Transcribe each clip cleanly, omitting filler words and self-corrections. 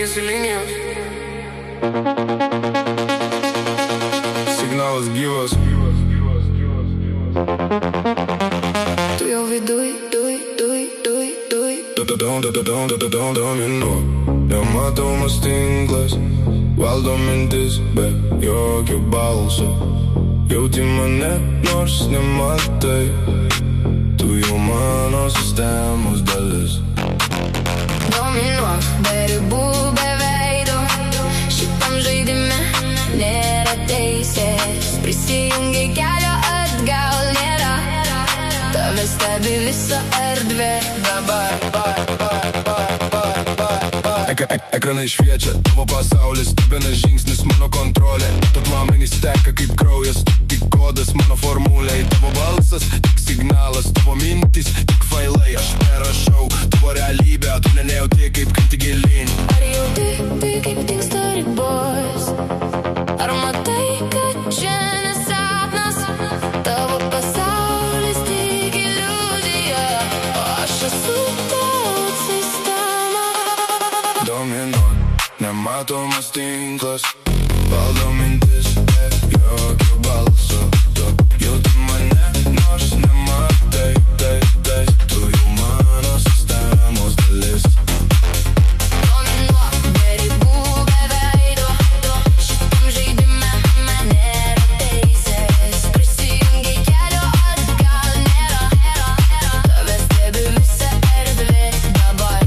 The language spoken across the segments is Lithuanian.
jungiasi linijos. Signalas gyvas. Tu jau viduj, dominuok. Nematomas tinklas valdo mintis be jokio balso. Jauti mane, nors nematai. Tu jau mano sistemos dalis. Dominuok, be ribų, be veido. Šitam žaidime nėra teisės. Prisijungi, kelio atgal nėra. Tave stebi visa erdvė. Dabar Ekranai šviečia, tavo pasaulis, stebina žingsnis, mano kontrolė. Tad duomenys teka kaip kraujas, tik kodas mano formulei. Tavo balsas, tik signalas, tavo mintys, tik failai. Aš nerašau tavo realybę, tu nenejauti kaip kriti gilin. Ar jauti, kaip dingsta ribos? Ar matai, kad čia nesapnas? Tavo pasaulis tik iliuzija, o aš esu tavo sistema. Dominuok, nematomas tinklas valdo mintis be jokio balso. Tu jauti mane, nors nematai. Tu jau mano sistemos dalis. Dominuok, be ribų, be veido. Šitam žaidime nėra teisės. Prisijungi, kelio atgal nėra. Tave stebi visa erdvė. Dabar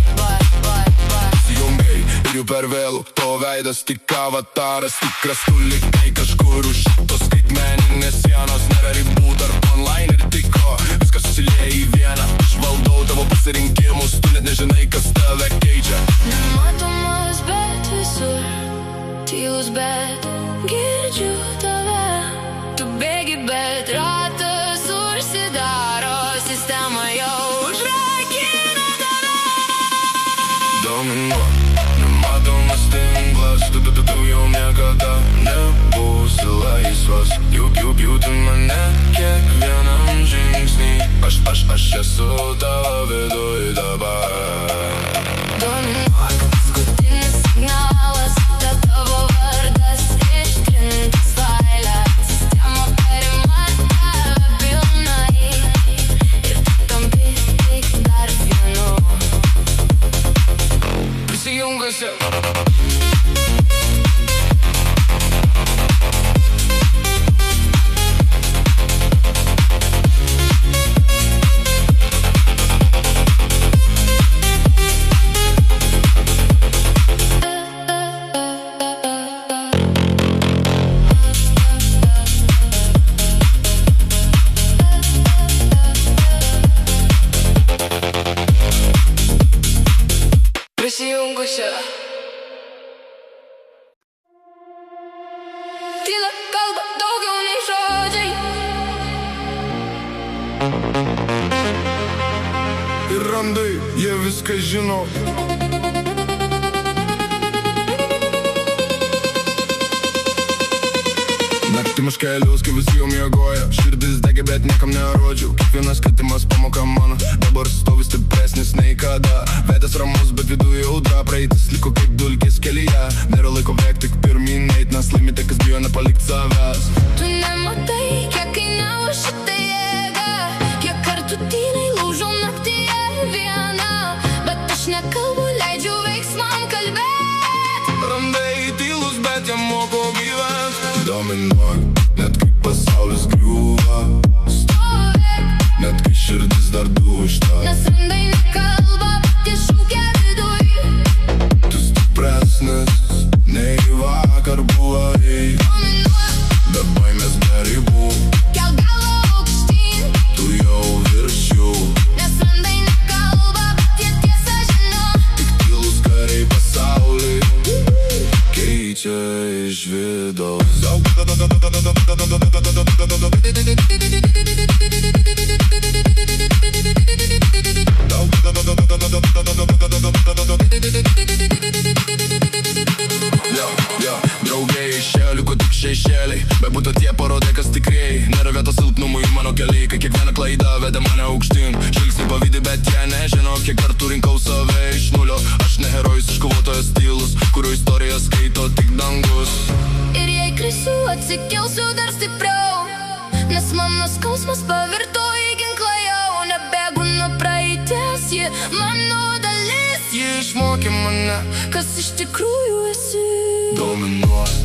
Įsijungiai ir jau per vėlų, tavo veidas tik avataras. Tikras tu likai kažkur už šitos skaitmeninės sienos. Nėra ribų tarp online ir tiko. Viskas susilieja į vieną. Aš valdau tavo pasirinkimus, tu net nežinai, kas tave keičia. nematomas, bet visur. Tylus, bet girdžiu tave. Tu bėgi, bet ratas užsidaro. Sistema jau užrakina tave. Dominuok, nematomas tinklas. Tu jau niekada nebūsi laisvas. Jauti mane kiekvienam žingsnį. Aš esu tavo viduj dabar. Dominuok, paskutinis signalas. Ta tavo vardas ištrintas faile. Sistema perima tave pilnai. Ir tu tampi tik dar vienu. Prisijungusi. Prisijungusi. Tyla kalba daugiau nei žodžiai. Ir randai, jie viską žino. Naktim aš keliaus, kai visi jau miegoja. Širdis degė, bet niekam nerodžiau. Kiekvienas kritimas pamoka mano. Dabar stovi stipresnis nei kada. Veidas ramus, bet viduje audra. Praeitis liko kaip dulkės kelyje. Nėra laiko bėgti, tik pirmyn eit. Nes laimite, kas bijo nepalikt savęs. Tu nematai, kiek kainavo šitą jėgą. Kiek kartų tyliai laužau naktyje vieną. Bet aš nekalbu, leidžiu veiksmam kalbėt. Randai tylus, bet jie moko gyvent. Dominuok, net kai pasaulis griūva. Stovėk, Net kai širdis dar dūžta. nes randai nekalba, bet jie šaukia viduj. Tu stipresnis nei vakar buvai. Dominuok, Be baimės, be ribų. kelk galvą aukštyn. Tu jau virš jų. Nes randai nekalba, bet jie tiesą žino. Tik tylus kariai pasaulį keičia iš vidaus. Draugai išėjo, liko tik šešėliai. Bebūtų tie parodė, kas tikrieji. Nėra vietos silpnumui mano keliai. Kai kiekviena klaida vedė mane aukštyn. Žvilgsniai pavydi, bet jie nežino, kiek kartų rinkau save iš nulio. Aš ne herojus, iškovotojas tylus, ji mano dalis. Ji išmokė mane, kas iš tikrųjų esi. dominuot.